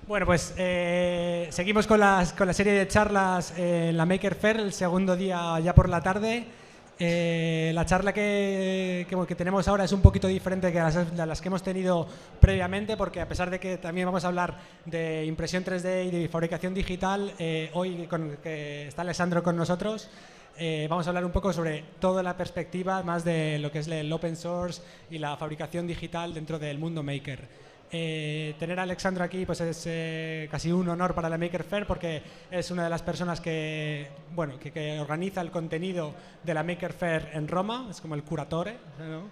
Bueno, pues seguimos con la serie de charlas en la Maker Faire, el segundo día ya por la tarde. La charla que tenemos ahora es un poquito diferente que las que hemos tenido previamente, porque a pesar de que también vamos a hablar de impresión 3D y de fabricación digital, hoy que está Alessandro con nosotros, vamos a hablar un poco sobre toda la perspectiva más de lo que es el open source y la fabricación digital dentro del mundo maker. Tener a Alessandro aquí pues es casi un honor para la Maker Faire, porque es una de las personas que organiza el contenido de la Maker Faire en Roma, es como el curatore, ¿no?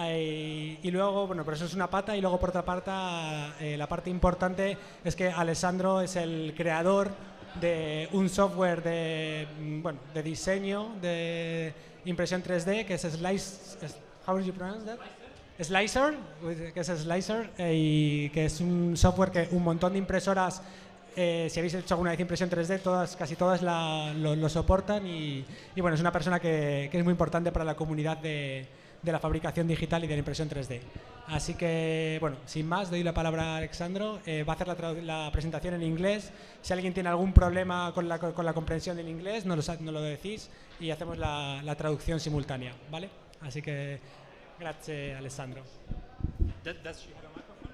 Y luego, bueno, pero eso es una pata, y luego por otra parte la parte importante es que Alessandro es el creador de un software de diseño de impresión 3D que es how do you pronounce that? Slicer, que es Slicer, y que es un software que un montón de impresoras, si habéis hecho alguna vez impresión 3D, casi todas lo soportan, y bueno, es una persona que es muy importante para la comunidad de la fabricación digital y de la impresión 3D. Así que, bueno, sin más, doy la palabra a Alessandro. Va a hacer la presentación en inglés. Si alguien tiene algún problema con la comprensión del inglés, nos lo decís y hacemos la traducción simultánea, ¿vale? Así que, grazie Alessandro. Does she have a microphone?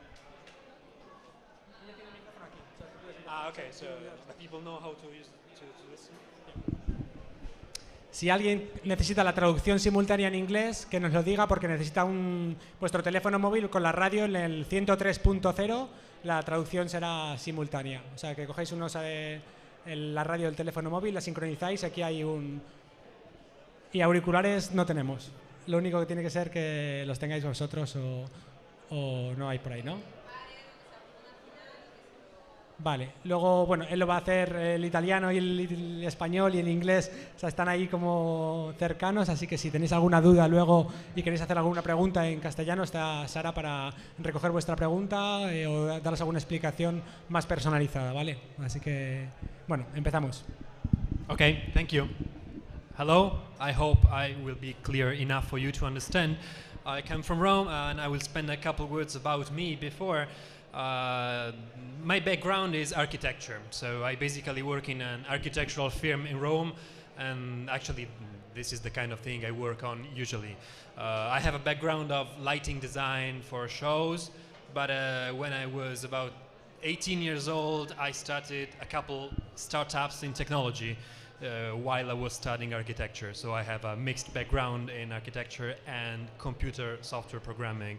Okay, so the people know how to use to listen. Si alguien necesita la traducción simultánea en inglés, que nos lo diga, porque necesita vuestro teléfono móvil con la radio en el 103.0, la traducción será simultánea. O sea, que cogéis la radio del teléfono móvil, la sincronizáis, aquí hay y auriculares no tenemos. Lo único que tiene que ser que los tengáis vosotros o no hay por ahí, ¿no? Vale, luego, bueno, él lo va a hacer el italiano y el español y el inglés, o sea, están ahí como cercanos, así que si tenéis alguna duda luego y queréis hacer alguna pregunta en castellano, está Sara para recoger vuestra pregunta o daros alguna explicación más personalizada, ¿vale? Así que, bueno, empezamos. Okay, thank you. Hello, I hope I will be clear enough for you to understand. I come from Rome and I will spend a couple words about me before. My background is architecture, so I basically work in an architectural firm in Rome, and actually this is the kind of thing I work on usually. I have a background of lighting design for shows, but when I was about 18 years old, I started a couple startups in technology while I was studying architecture, so I have a mixed background in architecture and computer software programming.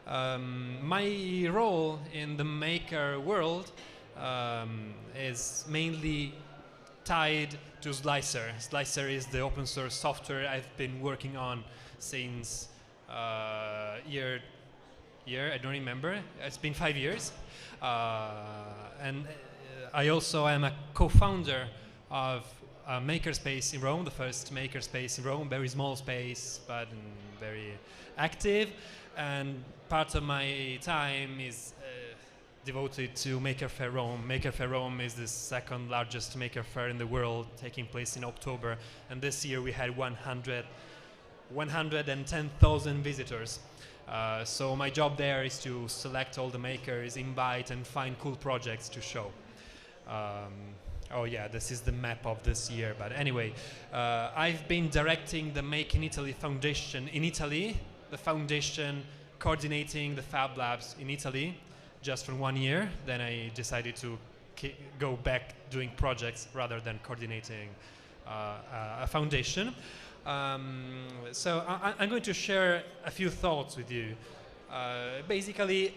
My role in the maker world is mainly tied to Slicer. Slicer is the open source software I've been working on since year I don't remember. It's been 5 years, and I also am a co-founder of a makerspace in Rome, the first makerspace in Rome, very small space but very active. And part of my time is devoted to Maker Faire Rome. Maker Faire Rome is the second largest maker fair in the world, taking place in October. And this year we had 110,000 visitors. So my job there is to select all the makers, invite and find cool projects to show. Oh yeah, this is the map of this year. But anyway, I've been directing the Make in Italy Foundation in Italy, the foundation coordinating the Fab Labs in Italy just for 1 year. Then I decided to go back doing projects rather than coordinating a foundation. So I'm going to share a few thoughts with you. Basically,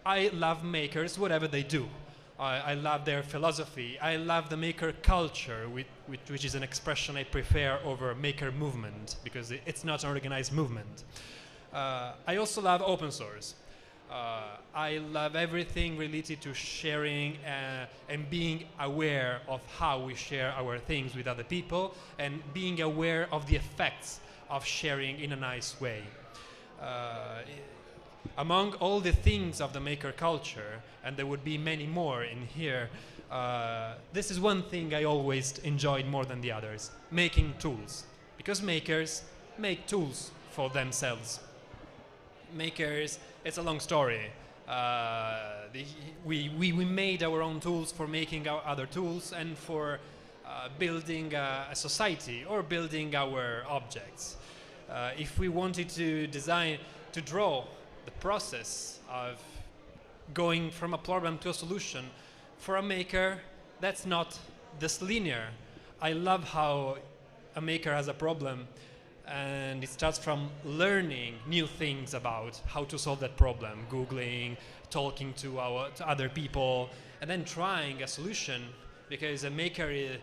I love makers, whatever they do. I love their philosophy. I love the maker culture, which is an expression I prefer over maker movement, because it's not an organized movement. I also love open source. I love everything related to sharing and being aware of how we share our things with other people, and being aware of the effects of sharing in a nice way. Among all the things of the maker culture, and there would be many more in here, this is one thing I always enjoyed more than the others: making tools. Because makers make tools for themselves. Makers, it's a long story. we made our own tools for making our other tools and for building a society or building our objects. If we wanted to design, to draw the process of going from a problem to a solution, for a maker, that's not this linear. I love how a maker has a problem and it starts from learning new things about how to solve that problem, Googling, talking to other people, and then trying a solution, because a maker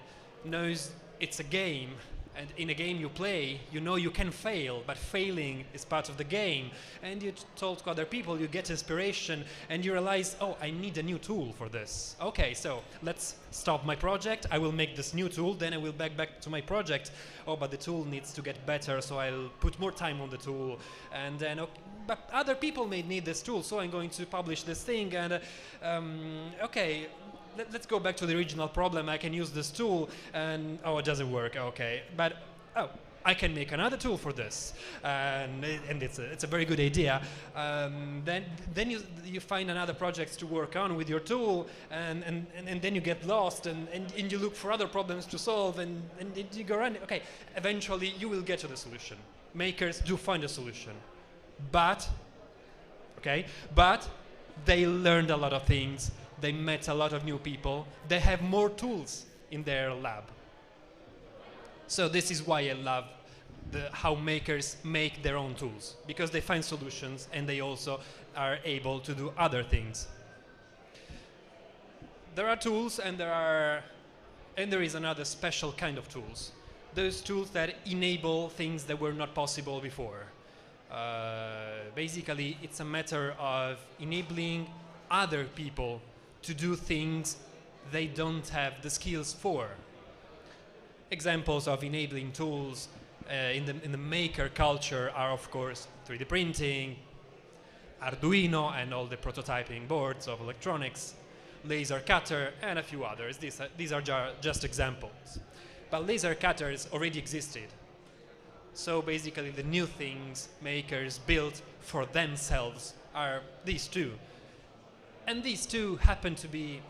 knows it's a game, and in a game you play, you know you can fail, but failing is part of the game. And you talk to other people, you get inspiration, and you realize, oh, I need a new tool for this. Okay, so let's stop my project, I will make this new tool, then I will back to my project. Oh, but the tool needs to get better, so I'll put more time on the tool. And then, okay, but other people may need this tool, so I'm going to publish this thing, and okay, let's go back to the original problem. I can use this tool, and oh, it doesn't work. Okay, but oh, I can make another tool for this, and it's a very good idea. Then you find another project to work on with your tool, and then you get lost, and you look for other problems to solve, and you go around. Okay, eventually you will get to the solution. Makers do find a solution, but they learned a lot of things. They met a lot of new people. They have more tools in their lab. So this is why I love how makers make their own tools, because they find solutions and they also are able to do other things. There are tools, and there is another special kind of tools. Those tools that enable things that were not possible before. Basically, it's a matter of enabling other people to do things they don't have the skills for. Examples of enabling tools in the maker culture are, of course, 3D printing, Arduino and all the prototyping boards of electronics, laser cutter, and a few others. These are just examples. But laser cutters already existed. So basically the new things makers built for themselves are these two. And these two happen to be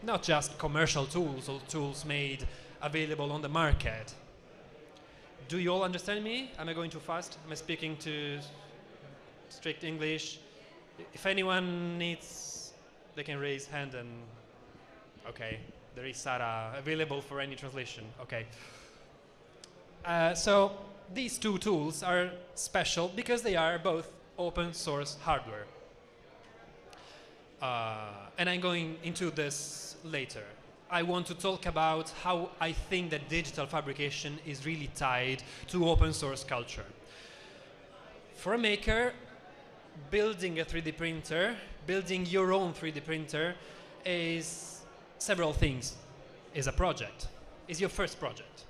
not just commercial tools or tools made available on the market. Do you all understand me? Am I going too fast? Am I speaking to strict English? If anyone needs, they can raise hand and... Okay, there is Sarah available for any translation. Okay. So these two tools are special because they are both open source hardware. And I'm going into this later. I want to talk about how I think that digital fabrication is really tied to open source culture. For a maker, building a 3D printer, building your own 3D printer is several things. Is a project, is your first project.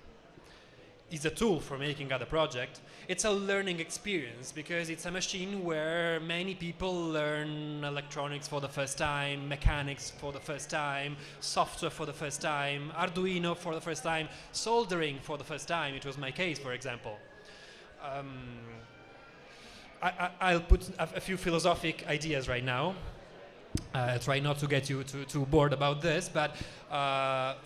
Is a tool for making other project. It's a learning experience because it's a machine where many people learn electronics for the first time, mechanics for the first time, software for the first time, Arduino for the first time, soldering for the first time. It was my case, for example. I'll put a few philosophic ideas right now. I'll try not to get you too bored about this, but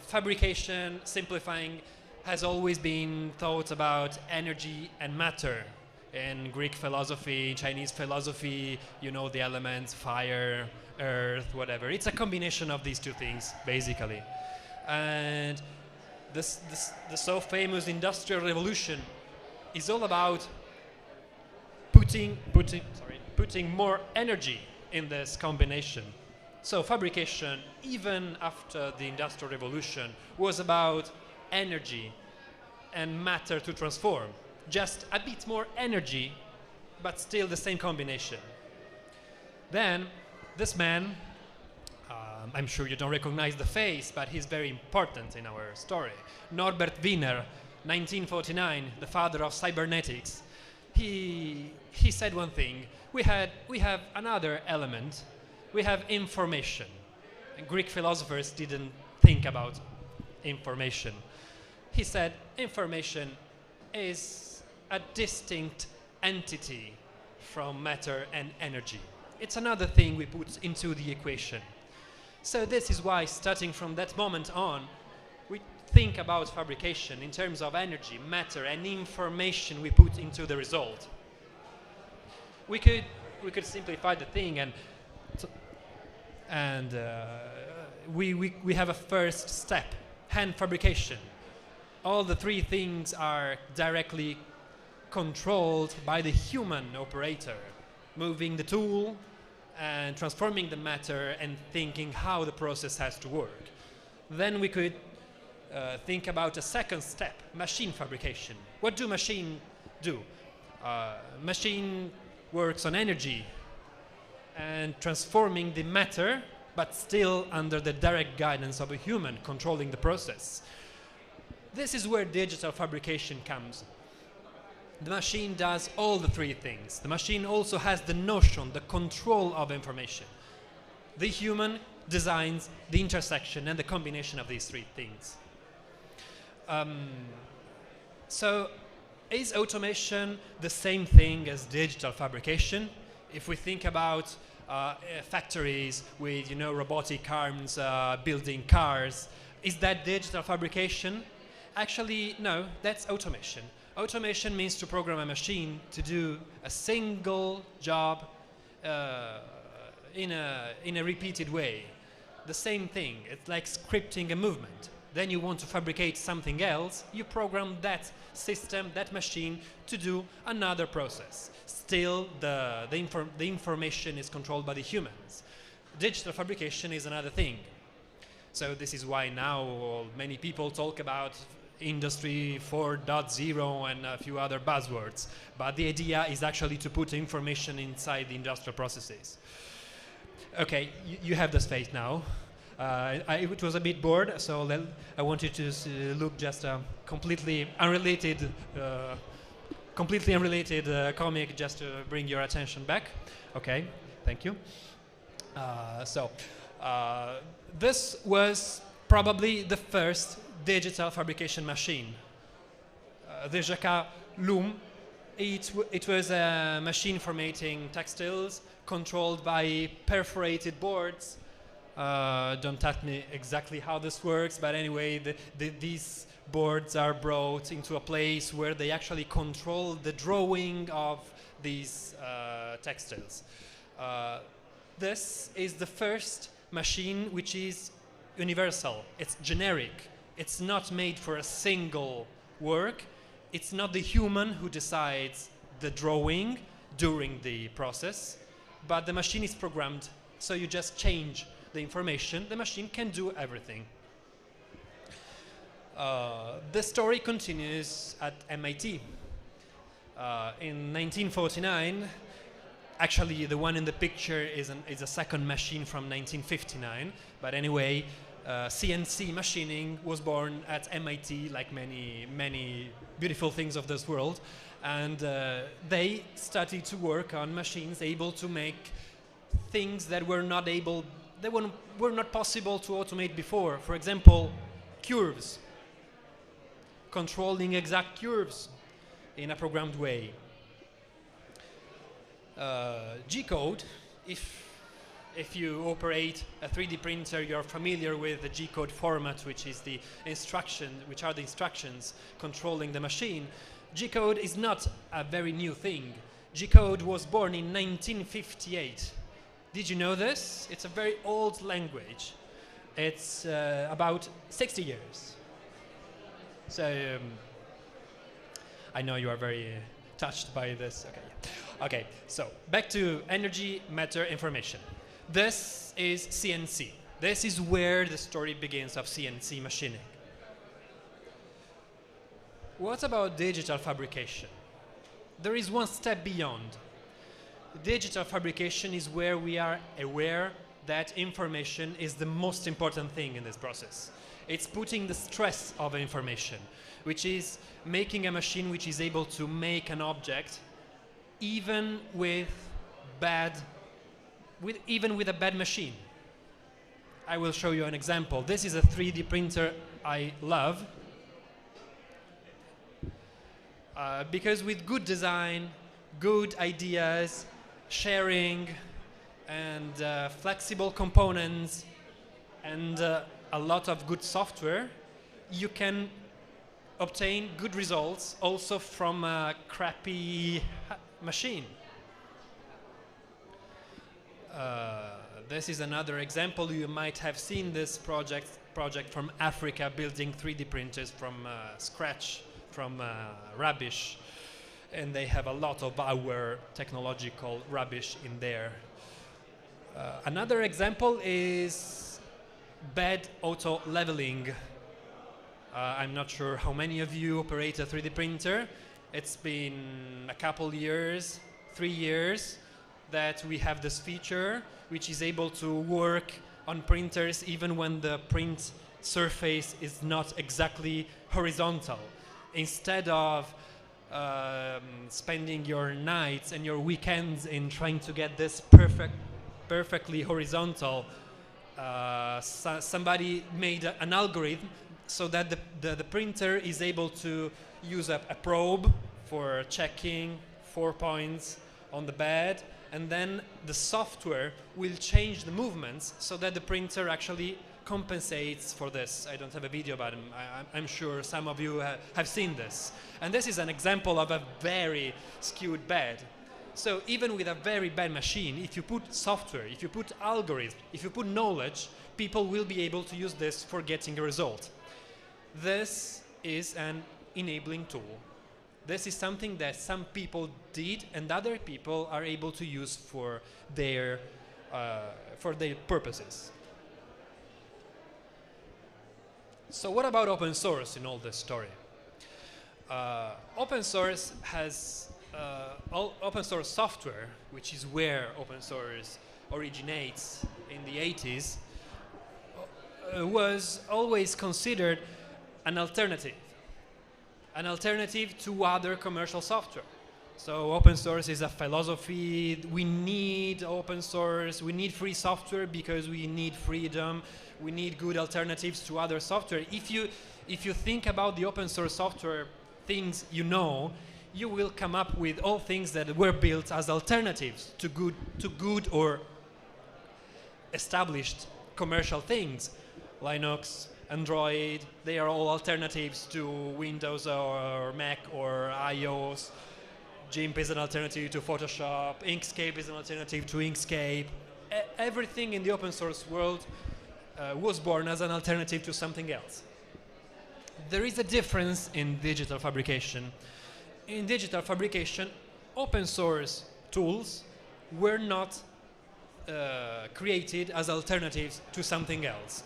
fabrication, simplifying, has always been thought about energy and matter. In Greek philosophy, Chinese philosophy, you know the elements, fire, earth, whatever. It's a combination of these two things, basically. And the so famous Industrial Revolution is all about putting more energy in this combination. So fabrication, even after the Industrial Revolution, was about energy and matter to transform. Just a bit more energy, but still the same combination. Then, this man, I'm sure you don't recognize the face, but he's very important in our story. Norbert Wiener, 1949, the father of cybernetics. He said one thing: we have another element. We have information. And Greek philosophers didn't think about information. He said information is a distinct entity from matter and energy. It's another thing we put into the equation. So this is why, starting from that moment on, we think about fabrication in terms of energy, matter, and information we put into the result. We could simplify the thing, and we have a first step: hand fabrication. All the three things are directly controlled by the human operator, moving the tool and transforming the matter and thinking how the process has to work. Then we could think about a second step: machine fabrication. What do machine do? Machine works on energy and transforming the matter, but still under the direct guidance of a human controlling the process. This is where digital fabrication comes. The machine does all the three things. The machine also has the notion, the control of information. The human designs the intersection and the combination of these three things. So is automation the same thing as digital fabrication? If we think about factories with, you know, robotic arms building cars, is that digital fabrication? Actually, no, that's automation. Automation means to program a machine to do a single job in a repeated way. The same thing. It's like scripting a movement. Then you want to fabricate something else, you program that system, that machine, to do another process. Still, the information is controlled by the humans. Digital fabrication is another thing. So this is why now many people talk about Industry 4.0 and a few other buzzwords. But the idea is actually to put information inside the industrial processes. Okay, you have the space now. It was a bit bored, so I wanted to look just a completely unrelated comic just to bring your attention back. Okay, thank you. This was probably the first digital fabrication machine. The Jacquard loom. It was a machine for making textiles, controlled by perforated boards. Don't ask me exactly how this works, but anyway, these boards are brought into a place where they actually control the drawing of these textiles. This is the first machine which is universal. It's generic. It's not made for a single work. It's not the human who decides the drawing during the process, but the machine is programmed, so you just change the information. The machine can do everything. The story continues at MIT. In 1949, actually the one in the picture is a second machine from 1959, but anyway, CNC machining was born at MIT, like many beautiful things of this world, and they started to work on machines able to make things that were not possible to automate before. For example, curves, controlling exact curves in a programmed way. G-code, if you operate a 3D printer, you're familiar with the G-code format, which are the instructions controlling the machine. G-code is not a very new thing. G-code was born in 1958. Did you know this? It's a very old language. It's about 60 years. So I know you are very touched by this. Okay, so back to energy, matter, information. This is CNC. This is where the story begins of CNC machining. What about digital fabrication? There is one step beyond. Digital fabrication is where we are aware that information is the most important thing in this process. It's putting the stress of information, which is making a machine which is able to make an object even with a bad machine. I will show you an example. This is a 3D printer I love. Because with good design, good ideas, sharing, and flexible components, and a lot of good software, you can obtain good results also from a crappy machine. This is another example. You might have seen this project from Africa, building 3D printers from scratch, from rubbish, and they have a lot of our technological rubbish in there. Another example is bad auto leveling. I'm not sure how many of you operate a 3D printer. It's been a couple years, 3 years, that we have this feature which is able to work on printers even when the print surface is not exactly horizontal. Instead of spending your nights and your weekends in trying to get this perfectly horizontal, somebody made an algorithm so that the printer is able to use a probe for checking 4 points on the bed, and then the software will change the movements so that the printer actually compensates for this. I don't have a video about it. I'm sure some of you have seen this. And this is an example of a very skewed bed. So even with a very bad machine, if you put software, if you put algorithm, if you put knowledge, people will be able to use this for getting a result. This is an enabling tool. This is something that some people did and other people are able to use for their purposes. So what about open source in all this story? Open source has open source software, which is where open source originates in the 80s, was always considered an alternative to other commercial software. So open source is a philosophy. We need open source. We need free software because we need freedom. We need good alternatives to other software. If you think about the open source software things you know, you will come up with all things that were built as alternatives to good or established commercial things. Linux, Android, they are all alternatives to Windows or Mac or iOS. GIMP is an alternative to Photoshop. Inkscape is an alternative to Inkscape. Everything in the open source world was born as an alternative to something else. There is a difference in digital fabrication. In digital fabrication, open source tools were not created as alternatives to something else.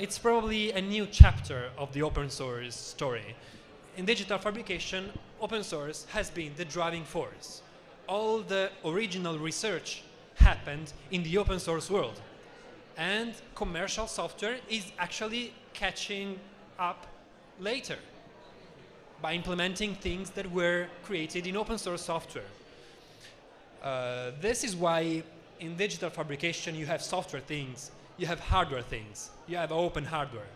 It's probably a new chapter of the open source story. In digital fabrication, open source has been the driving force. All the original research happened in the open source world. And commercial software is actually catching up later by implementing things that were created in open source software. This is why in digital fabrication you have software things, you have hardware things, you have open hardware.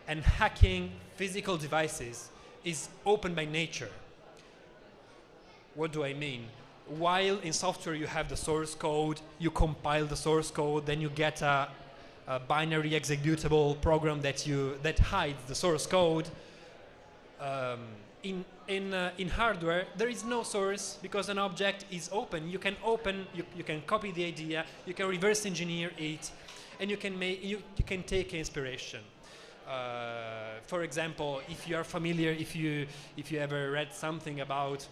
And hacking physical devices is open by nature. What do I mean? While in software you have the source code, you compile the source code, then you get a binary executable program that hides the source code. In hardware, there is no source because an object is open. You can copy the idea, you can reverse engineer it, and you can take inspiration. For example, if you are familiar, if you ever read something about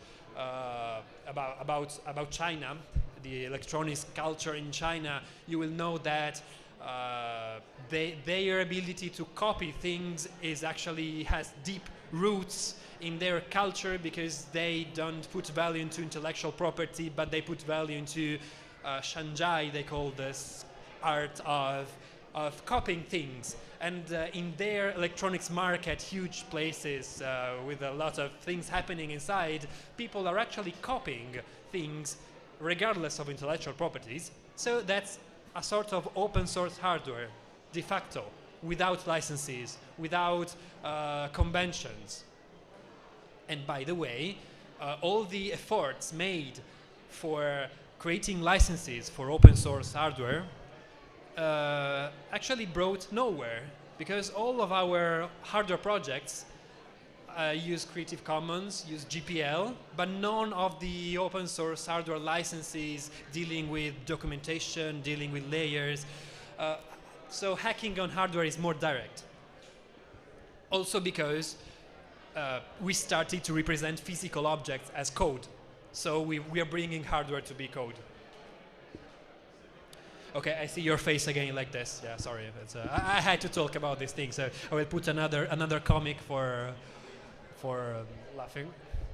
China, the electronics culture in China, you will know that their ability to copy things has deep roots in their culture because they don't put value into intellectual property, but they put value into Shanghai, they call this art of copying things. And in their electronics market, huge places with a lot of things happening inside, people are actually copying things regardless of intellectual properties. So that's a sort of open source hardware, de facto, without licenses, without conventions. And by the way, all the efforts made for creating licenses for open source hardware actually brought nowhere, because all of our hardware projects use Creative Commons, use GPL, but none of the open source hardware licenses dealing with documentation, dealing with layers. So hacking on hardware is more direct. Also because we started to represent physical objects as code. So we are bringing hardware to be code. Okay, I see your face again like this. Yeah, sorry. I had to talk about these things. So I will put another comic for laughing.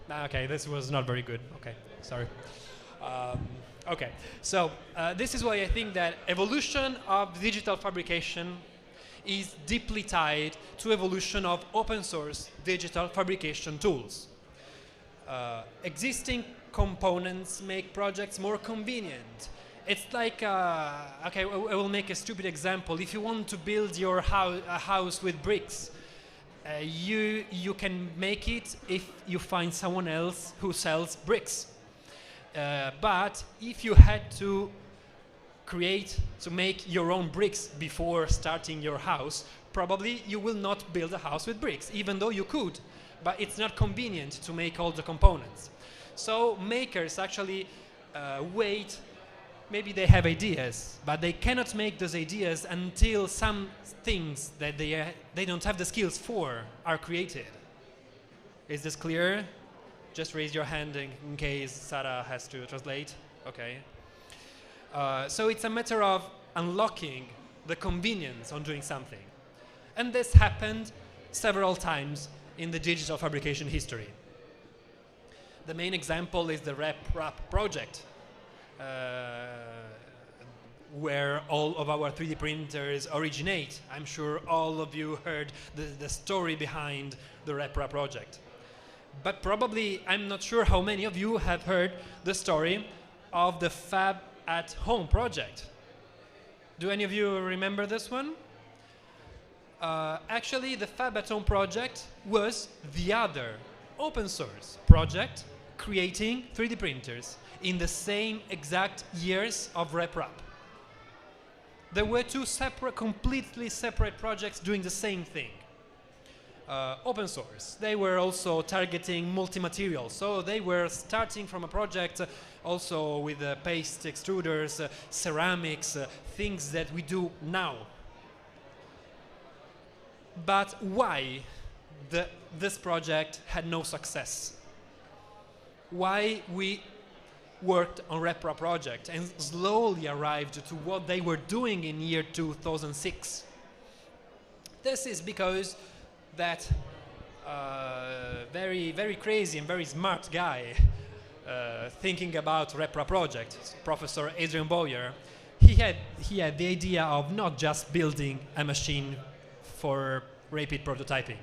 Okay, this was not very good. Okay, sorry. Okay, so this is why I think that evolution of digital fabrication is deeply tied to evolution of open source digital fabrication tools. Existing components make projects more convenient. It's like, okay, I will make a stupid example. If you want to build your house with bricks, you can make it if you find someone else who sells bricks. But if you had to make your own bricks before starting your house, probably you will not build a house with bricks, even though you could. But it's not convenient to make all the components. So makers actually wait. Maybe they have ideas, but they cannot make those ideas until some things that they don't have the skills for are created. Is this clear? Just raise your hand in case Sarah has to translate. Okay. So it's a matter of unlocking the convenience on doing something. And this happened several times in the digital fabrication history. The main example is the RepRap project, where all of our 3D printers originate. I'm sure all of you heard the story behind the RepRap project. But probably, I'm not sure how many of you have heard the story of the Fab at Home project. Do any of you remember this one? Actually, the Fab at Home project was the other open source project creating 3D printers in the same exact years of RepRap. There were two completely separate projects doing the same thing. Open source. They were also targeting multi-materials, so they were starting from a project also with paste extruders, ceramics, things that we do now. But why this project had no success? Why we worked on RepRap project and slowly arrived to what they were doing in year 2006? This is because that very, very crazy and very smart guy thinking about RepRap project, Professor Adrian Boyer, he had the idea of not just building a machine for rapid prototyping.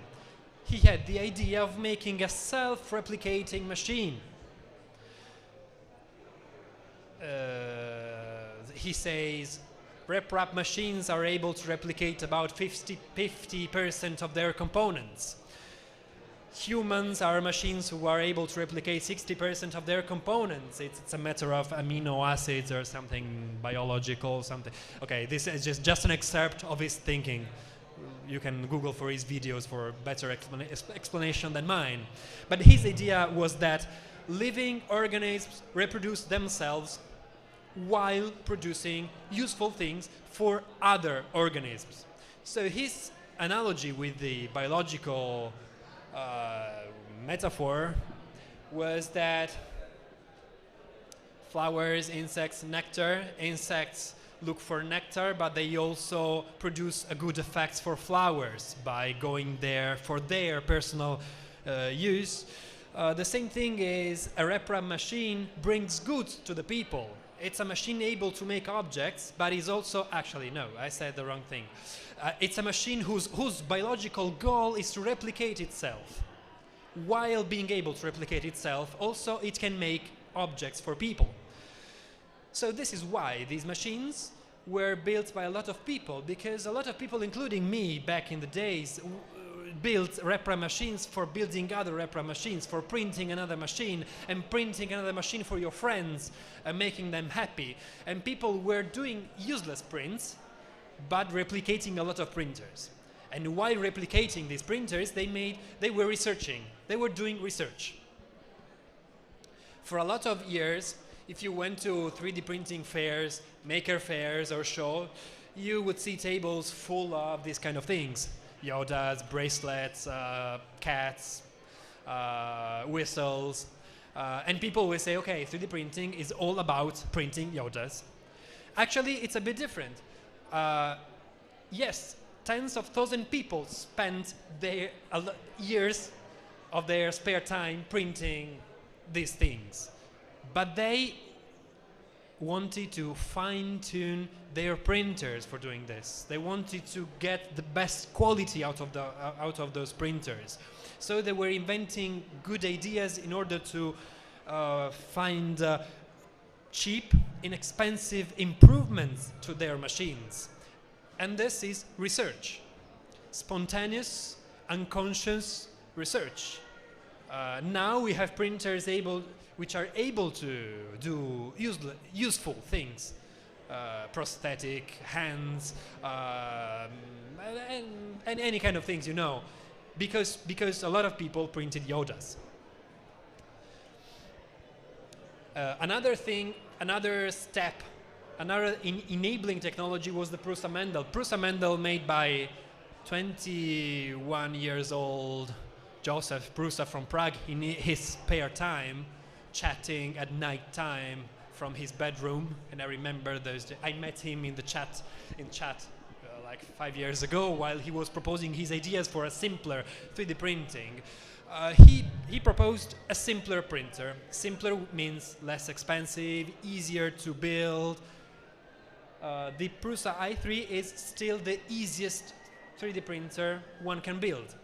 He had the idea of making a self-replicating machine. He says RepRap machines are able to replicate about 50% of their components. Humans are machines who are able to replicate 60% of their components. It's a matter of amino acids or something biological, something. Okay, this is just an excerpt of his thinking. You can Google for his videos for better explanation than mine. But his idea was that living organisms reproduce themselves while producing useful things for other organisms. So his analogy with the biological metaphor was that flowers, insects, nectar. Insects look for nectar, but they also produce a good effects for flowers by going there for their personal use. The same thing is a RepRap machine brings good to the people. It's a machine able to make objects, but is also, actually no, I said the wrong thing. It's a machine whose biological goal is to replicate itself. While being able to replicate itself, also it can make objects for people. So this is why these machines were built by a lot of people, because a lot of people, including me back in the days, built RepRap machines for building other RepRap machines, for printing another machine and printing another machine for your friends and making them happy. And people were doing useless prints but replicating a lot of printers. And while replicating these printers, they were researching. They were doing research. For a lot of years, if you went to 3D printing fairs, maker fairs or show, you would see tables full of these kind of things. Yodas, bracelets, cats, whistles. And people will say, okay, 3D printing is all about printing Yodas. Actually, it's a bit different. Yes, tens of thousands of people spend their years of their spare time printing these things. But they wanted to fine-tune their printers for doing this. They wanted to get the best quality out of those printers. So they were inventing good ideas in order to find cheap, inexpensive improvements to their machines. And this is research. Spontaneous, unconscious research. Now we have printers which are able to do useful things. Prosthetic, hands, and any kind of things, you know. Because a lot of people printed Yodas. Another step, another enabling technology was the Prusa Mendel. Prusa Mendel made by 21 years old Joseph Prusa from Prague in his spare time, chatting at night time from his bedroom. And I remember I met him in chat like 5 years ago while he was proposing his ideas for a simpler 3D printing. He proposed a simpler printer. Simpler means less expensive, easier to build. The Prusa i3 is still the easiest 3D printer one can build.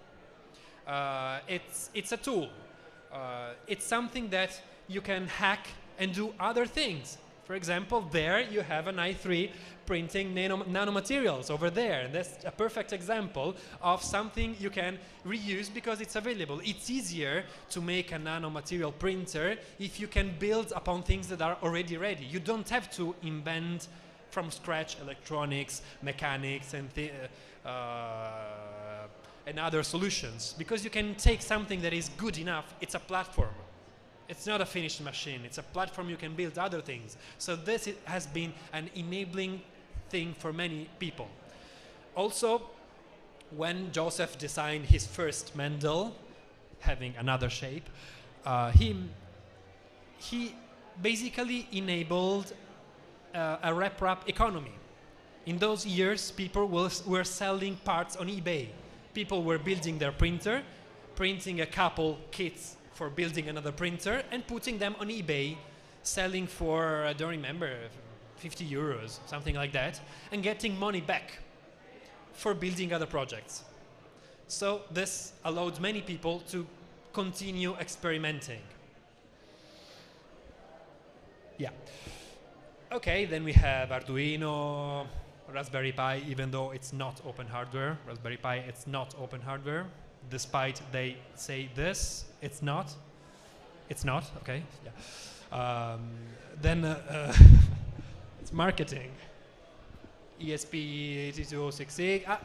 It's a tool. It's something that you can hack and do other things. For example, there you have an i3 printing nanomaterials over there. And that's a perfect example of something you can reuse because it's available. It's easier to make a nanomaterial printer if you can build upon things that are already ready. You don't have to invent from scratch electronics, mechanics, and other solutions, because you can take something that is good enough. It's a platform. It's not a finished machine. It's a platform you can build other things. So this has been an enabling thing for many people. Also, when Joseph designed his first Mendel, having another shape, he basically enabled a rep-rap economy. In those years, people were selling parts on eBay. People were building their printer, printing a couple kits for building another printer, and putting them on eBay, selling for, I don't remember, 50 euros, something like that, and getting money back for building other projects. So this allowed many people to continue experimenting. Yeah. Okay, then we have Arduino, Raspberry Pi, even though it's not open hardware. Raspberry Pi, it's not open hardware. Despite they say this, it's not. It's not, okay. Yeah. Then it's marketing. ESP8266.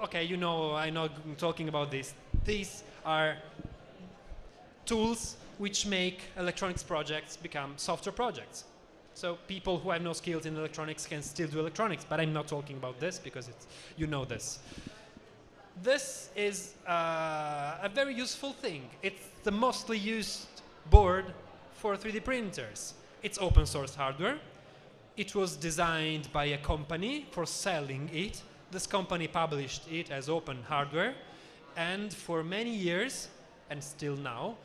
Okay, you know, I know I'm talking about this. These are tools which make electronics projects become software projects. So people who have no skills in electronics can still do electronics, but I'm not talking about this because you know this. This is a very useful thing. It's the mostly used board for 3D printers. It's open source hardware. It was designed by a company for selling it. This company published it as open hardware. And for many years, and still now,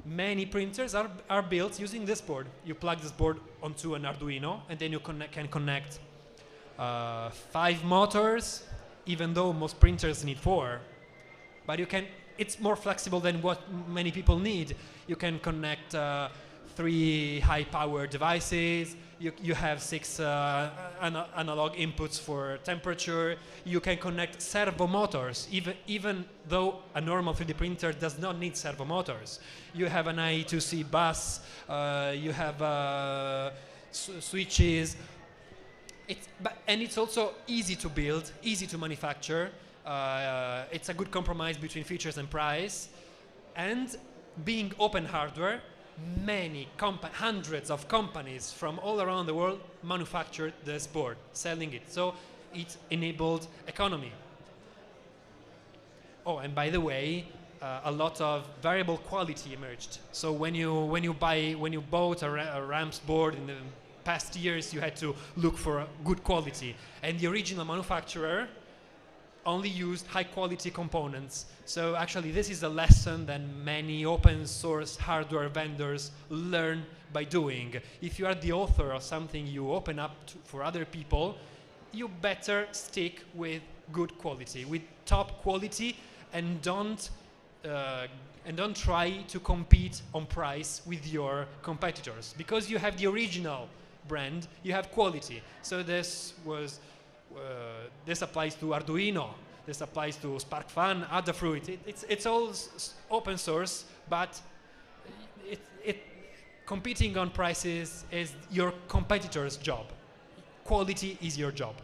many printers are built using this board. You plug this board onto an Arduino, and then you can connect 5 motors, even though most printers need 4. But it's more flexible than what many people need. You can connect 3 high-power devices. You have 6 analog inputs for temperature. You can connect servo motors, even though a normal 3D printer does not need servo motors. You have an I2C bus. You have switches. And it's also easy to build, easy to manufacture. It's a good compromise between features and price. And being open hardware, hundreds of companies from all around the world manufactured this board, selling it. So it enabled economy. Oh, and by the way, a lot of variable quality emerged. So when you bought a ramps board in the past years, you had to look for good quality, and the original manufacturer only used high quality components. So actually this is a lesson that many open source hardware vendors learn by doing. If you are the author of something you open up for other people, you better stick with good quality, with top quality, and don't try to compete on price with your competitors, because you have the original brand, you have quality. So this applies to Arduino, this applies to SparkFun, Adafruit. It's all open source, but competing on prices is your competitor's job. Quality is your job.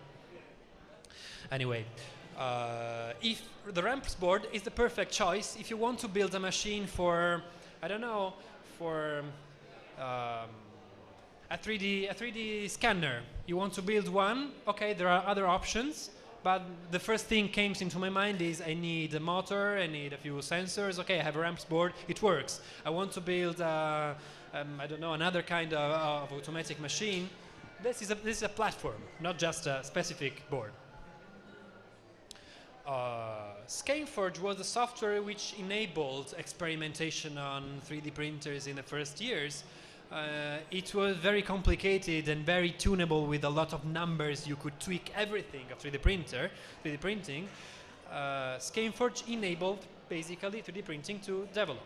Anyway, if the ramps board is the perfect choice if you want to build a machine for, I don't know, for a 3D scanner. You want to build one, okay, there are other options, but the first thing came into my mind is I need a motor, I need a few sensors, okay, I have a ramps board, it works. I want to build, I don't know, another kind of automatic machine. This is a platform, not just a specific board. ScaneForge was the software which enabled experimentation on 3D printers in the first years. It was very complicated and very tunable with a lot of numbers. You could tweak everything of 3D printing. ScaneForge enabled basically 3D printing to develop.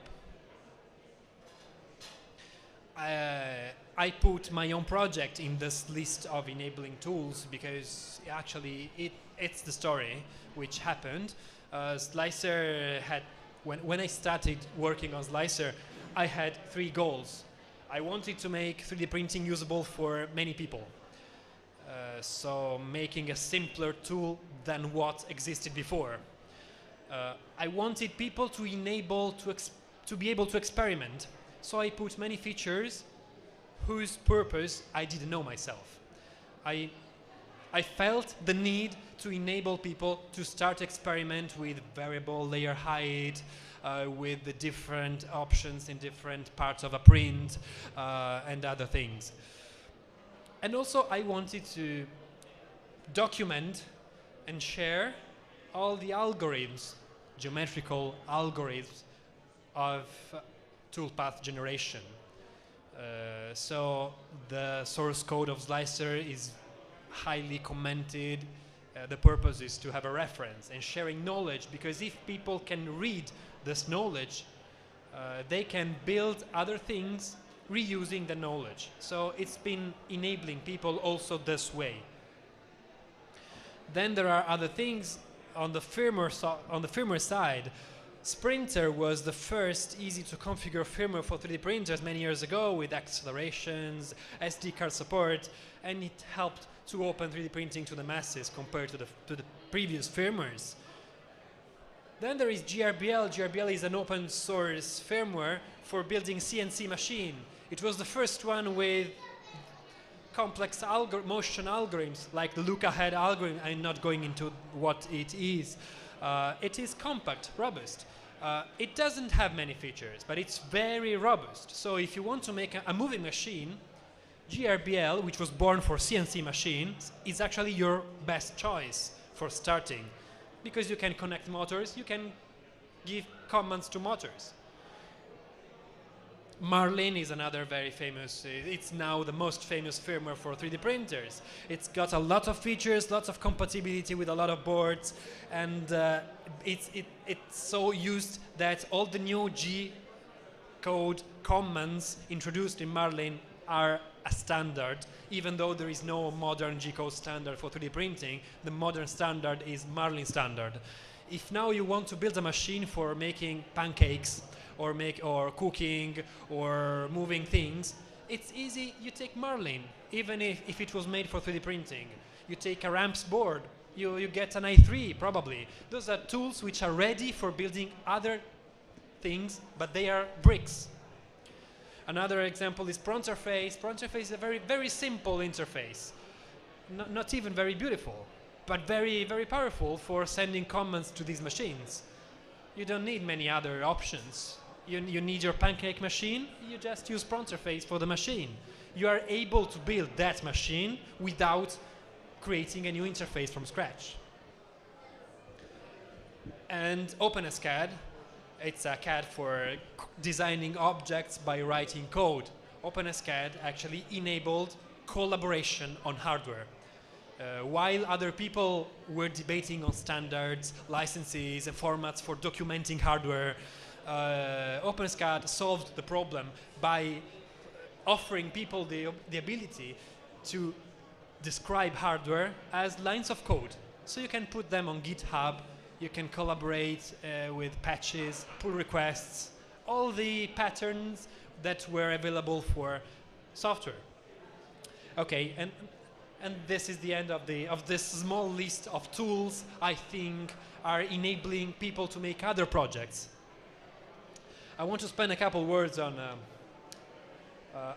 I put my own project in this list of enabling tools because actually it's the story which happened. Slicer had, when I started working on Slicer, I had 3 goals. I wanted to make 3D printing usable for many people. So making a simpler tool than what existed before. I wanted people to be able to experiment. So I put many features whose purpose I didn't know myself. I felt the need to enable people to start experiment with variable layer height, with the different options in different parts of a print, and other things. And also I wanted to document and share all the algorithms, geometrical algorithms of toolpath generation. So the source code of Slicer is highly commented. The purpose is to have a reference and sharing knowledge, because if people can read this knowledge, they can build other things reusing the knowledge. So it's been enabling people also this way. Then there are other things on the firmware side. Sprinter was the first easy to configure firmware for 3D printers many years ago with accelerations, SD card support, and it helped to open 3D printing to the masses compared to the previous firmwares. Then there is GRBL. GRBL is an open source firmware for building CNC machine. It was the first one with complex motion algorithms like the look-ahead algorithm. I'm not going into what it is. It is compact, robust. It doesn't have many features, but it's very robust. So if you want to make a moving machine, GRBL, which was born for CNC machines, is actually your best choice for starting, because you can connect motors, you can give commands to motors. Marlin is another very famous, it's now the most famous firmware for 3D printers. It's got a lot of features, lots of compatibility with a lot of boards, and it's so used that all the new G code commands introduced in Marlin are a standard. Even though there is no modern G code standard for 3D printing, the modern standard is Marlin standard. If now you want to build a machine for making pancakes, or cooking, or moving things, it's easy. You take Marlin, even if it was made for 3D printing. You take a ramps board, you get an i3 probably. Those are tools which are ready for building other things, but they are bricks. Another example is Pronterface. Pronterface is a very, very simple interface. Not even very beautiful, but very, very powerful for sending comments to these machines. You don't need many other options. You need your pancake machine, you just use Pronterface for the machine. You are able to build that machine without creating a new interface from scratch. And OpenSCAD, it's a CAD for designing objects by writing code. OpenSCAD actually enabled collaboration on hardware. While other people were debating on standards, licenses, and formats for documenting hardware, OpenSCAD solved the problem by offering people the ability to describe hardware as lines of code. So you can put them on GitHub, you can collaborate with patches, pull requests, all the patterns that were available for software. Okay, and this is the end of this small list of tools I think are enabling people to make other projects. I want to spend a couple words on.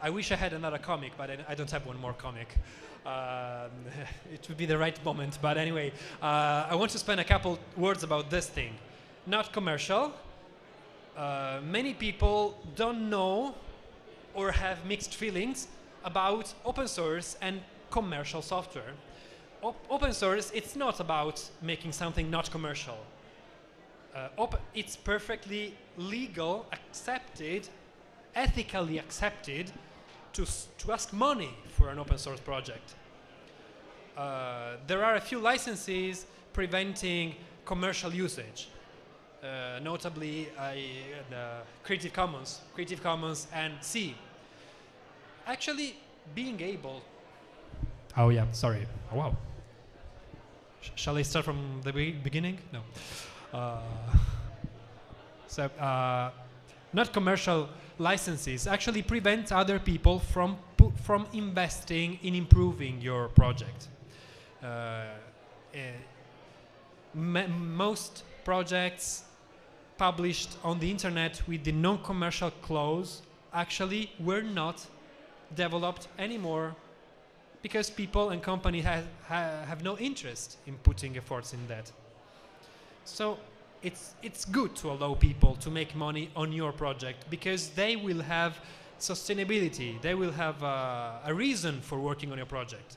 I wish I had another comic, but I don't have one more comic. It would be the right moment, but anyway, I want to spend a couple words about this thing. Not commercial. Many people don't know or have mixed feelings about open source and commercial software. Open source, it's not about making something not commercial. It's perfectly legal, accepted, ethically accepted to ask money for an open source project. There are a few licenses preventing commercial usage, notably Creative Commons and C. Actually, being able... Oh yeah, sorry. Oh, wow. Shall I start from the beginning? No. Not commercial licenses actually prevent other people from investing in improving your project. Most projects published on the internet with the non-commercial clause actually were not developed anymore because people and companies have no interest in putting efforts in that. So it's good to allow people to make money on your project because they will have sustainability, they will have a reason for working on your project.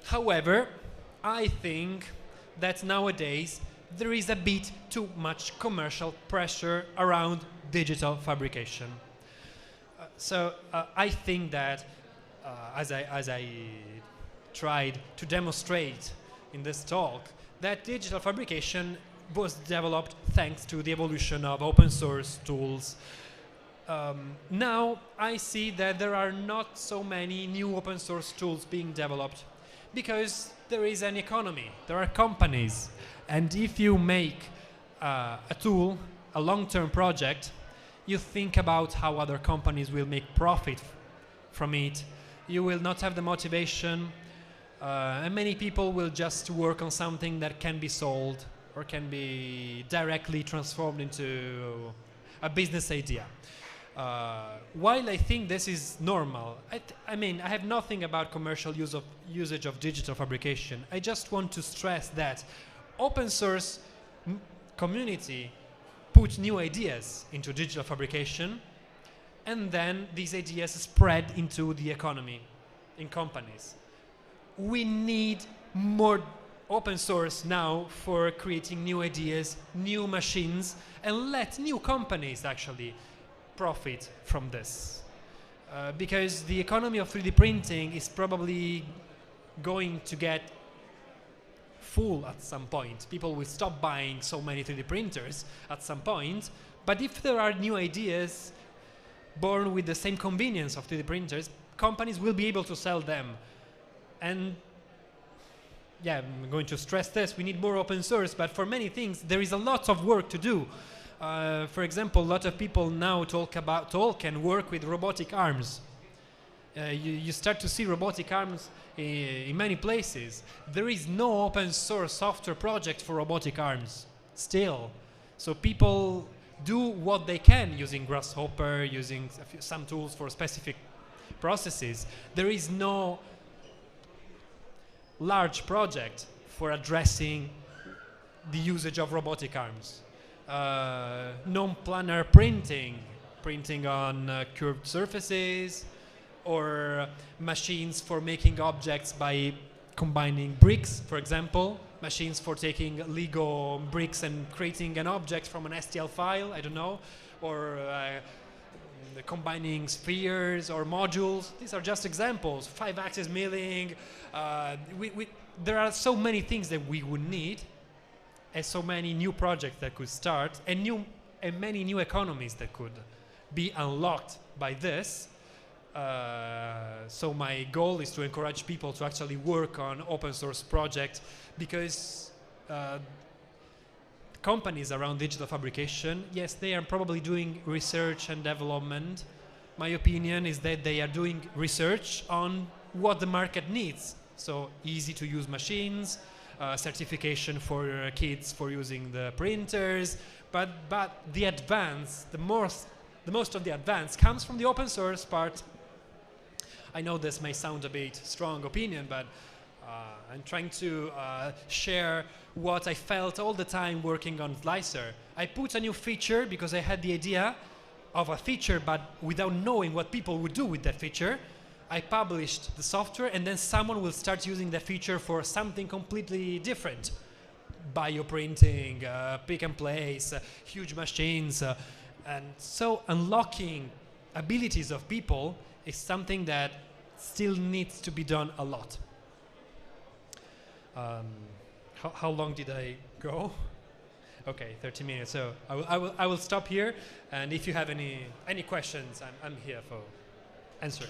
However, I think that nowadays there is a bit too much commercial pressure around digital fabrication. I think that as I tried to demonstrate in this talk, that digital fabrication was developed thanks to the evolution of open source tools. Now I see that there are not so many new open source tools being developed because there is an economy, there are companies, and if you make a tool, a long-term project, you think about how other companies will make profit from it. You will not have the motivation, and many people will just work on something that can be sold or can be directly transformed into a business idea. While I think this is normal, I mean, I have nothing about commercial usage of digital fabrication. I just want to stress that open source community put new ideas into digital fabrication, and then these ideas spread into the economy, in companies. We need more open source now for creating new ideas, new machines, and let new companies actually profit from this. Because the economy of 3D printing is probably going to get full at some point. People will stop buying so many 3D printers at some point, but if there are new ideas born with the same convenience of 3D printers, companies will be able to sell them. And yeah, I'm going to stress this, we need more open source, but for many things there is a lot of work to do. For example, a lot of people now talk and work with robotic arms. You start to see robotic arms in many places. There is no open source software project for robotic arms still. So people do what they can using Grasshopper, using some tools for specific processes. There is no large project for addressing the usage of robotic arms. Non-planar printing on curved surfaces, or machines for making objects by combining bricks, for example, machines for taking Lego bricks and creating an object from an STL file, I don't know, or combining spheres or modules. These are just examples. 5-axis milling. There are so many things that we would need, and so many new projects that could start, and many new economies that could be unlocked by this. So my goal is to encourage people to actually work on open source projects, because companies around digital fabrication, yes, they are probably doing research and development. My opinion is that they are doing research on what the market needs. So easy to use machines, certification for kids for using the printers, but the most of the advance comes from the open source part. I know this may sound a bit strong opinion, but I'm trying to share what I felt all the time working on Slicer. I put a new feature because I had the idea of a feature, but without knowing what people would do with that feature. I published the software, and then someone will start using the feature for something completely different. Bioprinting, pick and place, huge machines. And so unlocking abilities of people is something that still needs to be done a lot. How long did I go? Okay, 30 minutes. So I will stop here, and if you have any questions, I'm here for answer.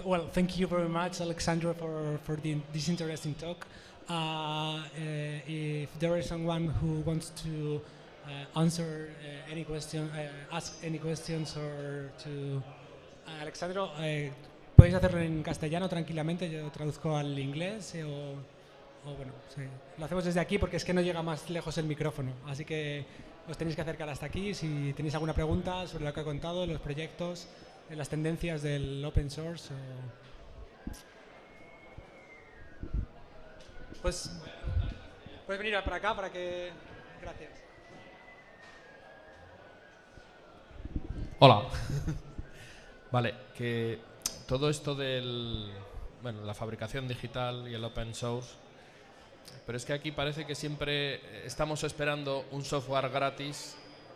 Well, thank you very much, Alessandro, for this interesting talk. If there is someone who wants to answer any question, ask any questions, or to Alessandro, podéis hacerlo en castellano tranquilamente, yo traduzco al inglés, o bueno, sí, lo hacemos desde aquí porque es que no llega más lejos el micrófono, así que os tenéis que acercar hasta aquí si tenéis alguna pregunta sobre lo que he contado, los proyectos, las tendencias del open source. Pues puedes venir para acá para que... Gracias. Hola. Vale, que todo esto la fabricación digital y el open source, pero es que aquí parece que siempre estamos esperando un software gratis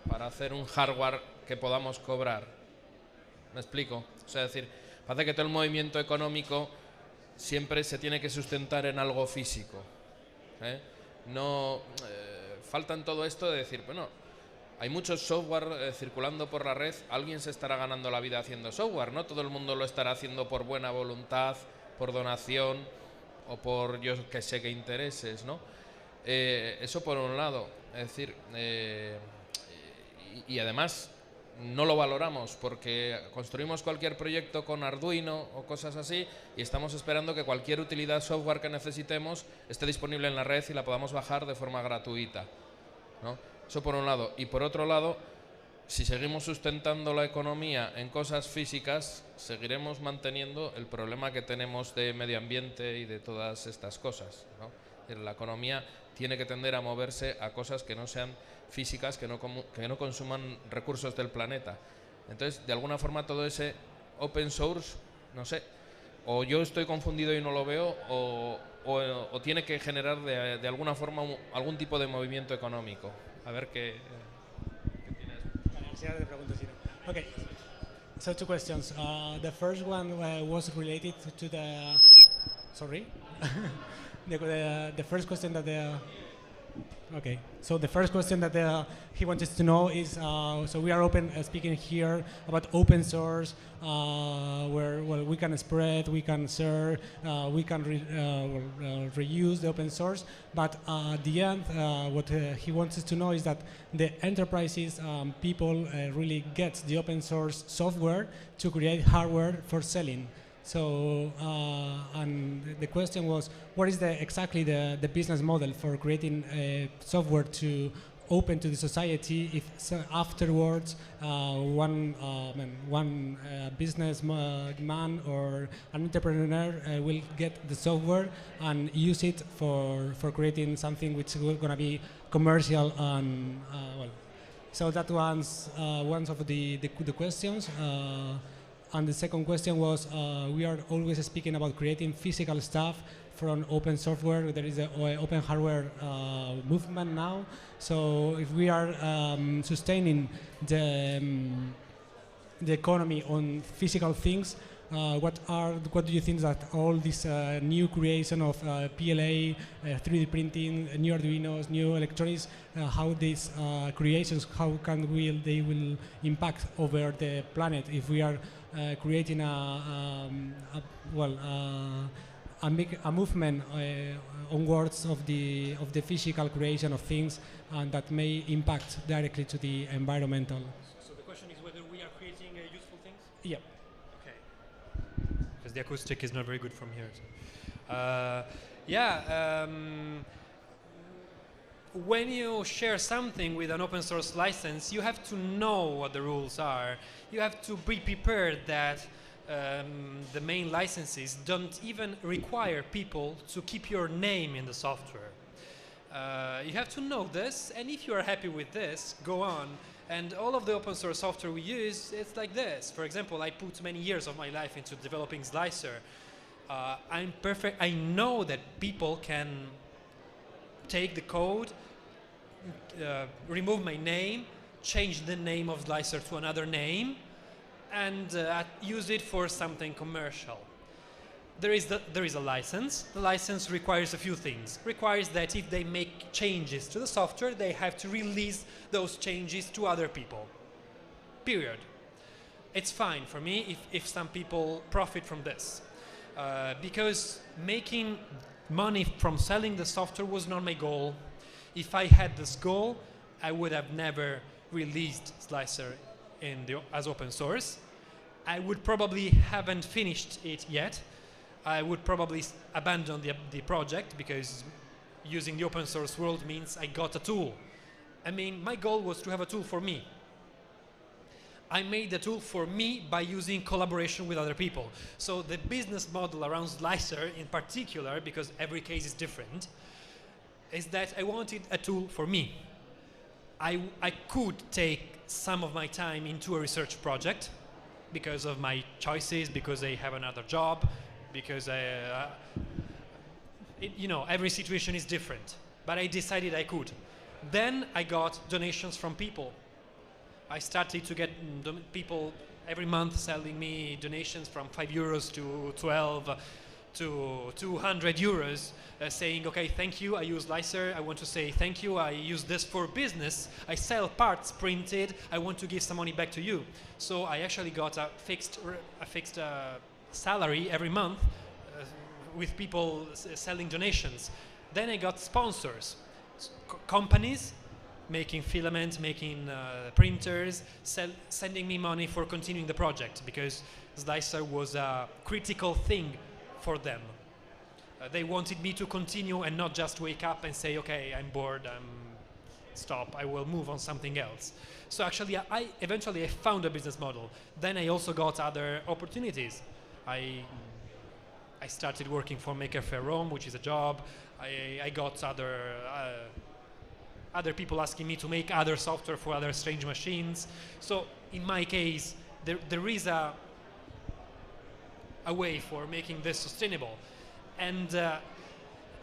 para hacer un hardware que podamos cobrar. ¿Me explico? O sea, decir, parece que todo el movimiento económico siempre se tiene que sustentar en algo físico. No falta en todo esto de decir, bueno, hay muchos software circulando por la red, alguien se estará ganando la vida haciendo software, ¿no? Todo el mundo lo estará haciendo por buena voluntad, por donación o por yo que sé qué intereses, ¿no? Eso por un lado, es decir, y además no lo valoramos porque construimos cualquier proyecto con Arduino o cosas así y estamos esperando que cualquier utilidad software que necesitemos esté disponible en la red y la podamos bajar de forma gratuita, ¿no? Eso por un lado. Y por otro lado, si seguimos sustentando la economía en cosas físicas, seguiremos manteniendo el problema que tenemos de medio ambiente y de todas estas cosas, ¿no? La economía tiene que tender a moverse a cosas que no sean físicas, que no consuman recursos del planeta. Entonces, de alguna forma, todo ese open source, no sé, o yo estoy confundido y no lo veo, o tiene que generar de alguna forma algún tipo de movimiento económico. A ver qué tienes. Okay, so 2 questions. The first one was related to the... Sorry? the first question that Okay, so the first question that he wanted to know is, so we are speaking here about open source, where we can spread, we can share, we can reuse the open source, but at the end, what he wants to know is that the enterprises, people really get the open source software to create hardware for selling. So, and the question was, what is exactly the business model for creating software to open to the society if afterwards one businessman or an entrepreneur will get the software and use it for creating something which is going to be commercial and well. So that was one of the questions. And the second question was, we are always speaking about creating physical stuff from open software. There is an open hardware movement now. So if we are sustaining the economy on physical things, what do you think that all this new creation of PLA, 3D printing, new Arduinos, new electronics, how these creations, how they will impact over the planet if we are creating a movement onwards of the physical creation of things, and that may impact directly to the environmental. So the question is whether we are creating useful things? Yeah. Okay. Because the acoustic is not very good from here. So. When you share something with an open source license, you have to know what the rules are. You have to be prepared that the main licenses don't even require people to keep your name in the software. You have to know this, and if you are happy with this, go on. And all of the open source software we use, it's like this. For example, I put many years of my life into developing Slicer. I'm perfect. I know that people can take the code, remove my name, change the name of Slicer to another name, and use it for something commercial. There is a license. The license requires a few things. Requires that if they make changes to the software, they have to release those changes to other people. Period. It's fine for me if some people profit from this. Because making money from selling the software was not my goal. If I had this goal, I would have never released Slicer as open source. I would probably haven't finished it yet. I would probably abandon the project, because using the open source world means I got a tool. I mean, my goal was to have a tool for me. I made the tool for me by using collaboration with other people. So the business model around Slicer in particular, because every case is different, is that I wanted a tool for me. I could take some of my time into a research project because of my choices, because I have another job, because every situation is different. But I decided I could. Then I got donations from people. I started to get people every month selling me donations from 5 euros to 12 to 200 euros, saying, okay, thank you, I use Slicer, I want to say thank you, I use this for business, I sell parts printed, I want to give some money back to you. So I actually got a fixed salary every month with people selling donations. Then I got sponsors, companies making filament, making printers, sending me money for continuing the project, because Slicer was a critical thing for them. They wanted me to continue and not just wake up and say, okay, I'm bored, stop, I will move on something else. So actually, I eventually found a business model. Then I also got other opportunities. I started working for Maker Faire Rome, which is a job. I got other people asking me to make other software for other strange machines. So in my case, there is a way for making this sustainable. And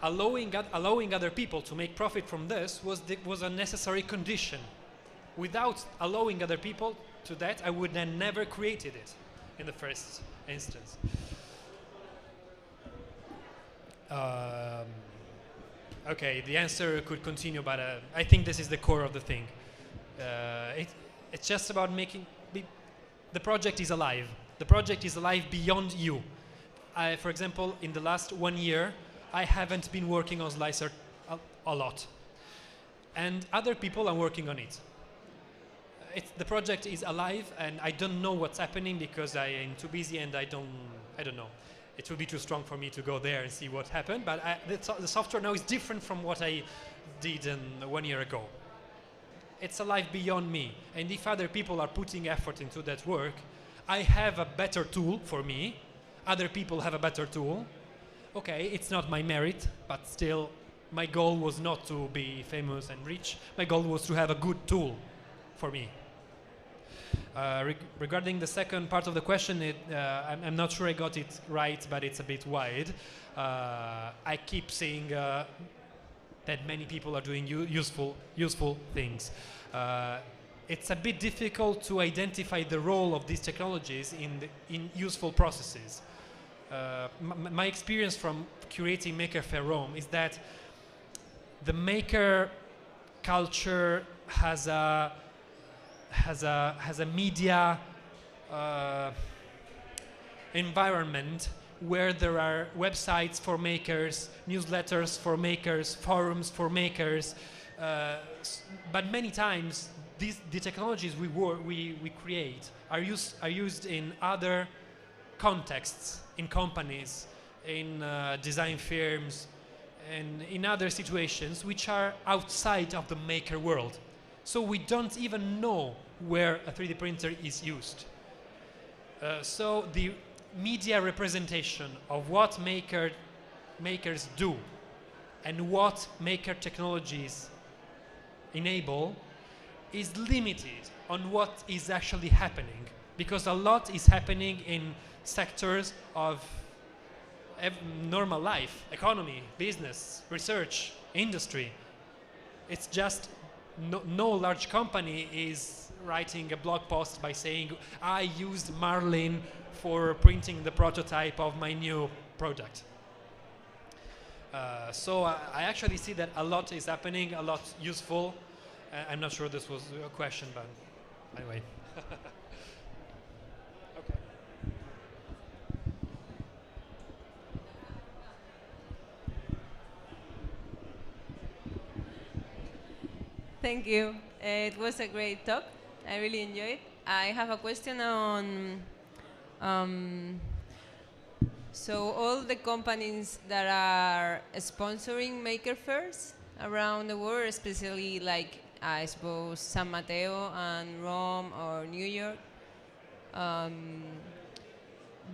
allowing other people to make profit from this was a necessary condition. Without allowing other people to that, I would have never created it in the first instance. Okay, the answer could continue, but I think this is the core of the thing. It's just about making the project is alive. The project is alive beyond you. For example, in the last 1 year, I haven't been working on Slicer a lot, and other people are working on it. The project is alive, and I don't know what's happening because I am too busy and I don't know. It will be too strong for me to go there and see what happened, but the software now is different from what I did 1 year ago. It's alive beyond me, and if other people are putting effort into that work, I have a better tool for me, other people have a better tool. Okay, it's not my merit, but still, my goal was not to be famous and rich, my goal was to have a good tool for me. Regarding the second part of the question, I'm not sure I got it right, but it's a bit wide. I keep seeing that many people are doing useful things. It's a bit difficult to identify the role of these technologies in useful processes. My experience from curating Maker Faire Rome is that the maker culture has a media environment where there are websites for makers, newsletters for makers, forums for makers, but many times the technologies we create are used in other contexts, in companies, in design firms, and in other situations which are outside of the maker world. So we don't even know where a 3D printer is used. So the media representation of what makers do and what maker technologies enable is limited on what is actually happening, because a lot is happening in sectors of normal life, economy, business, research, industry. It's just no large company is writing a blog post by saying, I used Marlin for printing the prototype of my new product. So I actually see that a lot is happening, a lot useful. I'm not sure this was a question, but anyway. Okay. Thank you. It was a great talk. I really enjoyed. I have a question on so all the companies that are sponsoring maker fairs around the world, especially like I suppose San Mateo and Rome or New York,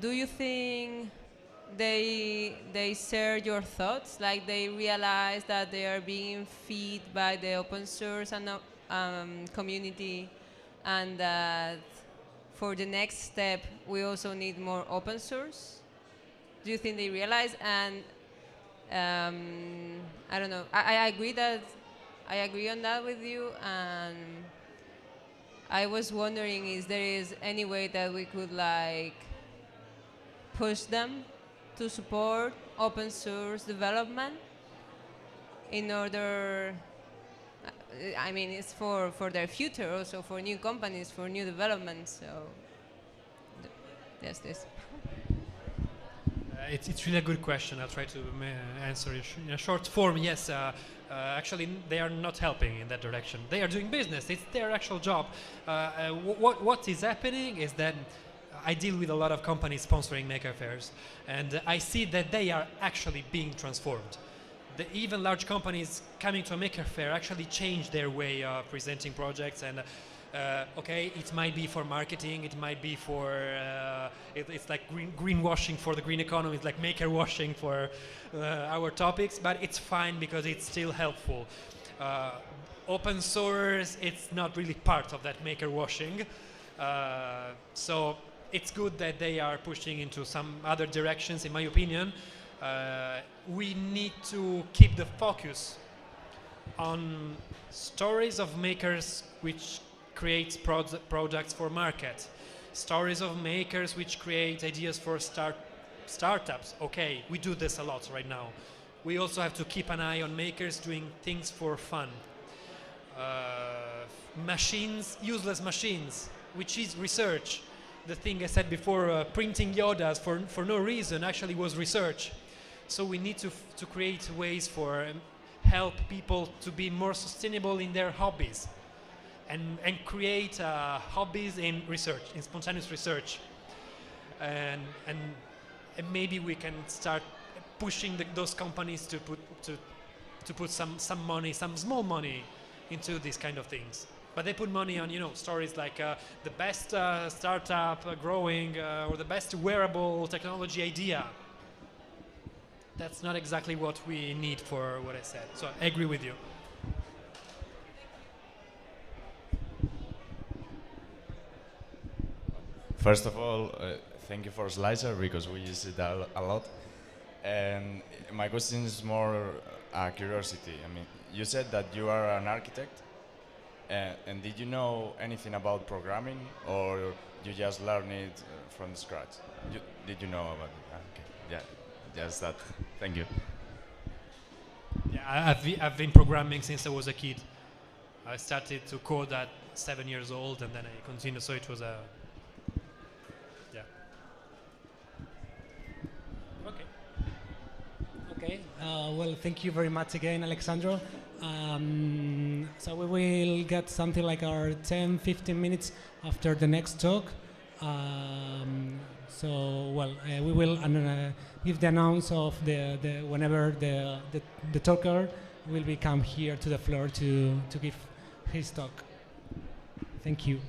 do you think they share your thoughts? Like they realize that they are being fed by the open source and community, and that for the next step we also need more open source? Do you think they realize? And I don't know. I agree on that with you, and I was wondering if there is any way that we could like push them to support open source development in order, I mean, it's for their future, also for new companies, for new developments. So yes, this. It's really a good question. I'll try to answer in a short form. Yes, actually, they are not helping in that direction. They are doing business. It's their actual job. What is happening is that I deal with a lot of companies sponsoring maker fairs, and I see that they are actually being transformed. Even large companies coming to a maker fair actually change their way of presenting projects, and okay, it might be for marketing, it might be for it's like greenwashing for the green economy, it's like maker washing for our topics, but it's fine because it's still helpful. Open source, it's not really part of that maker washing, so it's good that they are pushing into some other directions, in my opinion. We need to keep the focus on stories of makers which create products for market, stories of makers which create ideas for startups. Okay, we do this a lot right now. we also have to keep an eye on makers doing things for fun. Machines, useless machines, which is research. The thing I said before, printing Yodas for no reason actually was research. So we need to create ways for help people to be more sustainable in their hobbies and create hobbies in research, in spontaneous research. And maybe we can start pushing those companies to put some money, some small money into these kind of things. But they put money on, stories like the best startup growing or the best wearable technology idea. That's not exactly what we need for what I said. So I agree with you. First of all, thank you for Slicer because we use it a lot. And my question is more curiosity. I mean, you said that you are an architect. And did you know anything about programming, or you just learned it from scratch? Did you know about it? Okay, yeah, just that. Thank you. Yeah, I've been programming since I was a kid. I started to code at 7 years old, and then I continued. So it was a Okay. Well, thank you very much again, Alessandro. So we will get something like our 10-15 minutes after the next talk. We will give the announce of the whenever the talker will come here to the floor to give his talk. Thank you.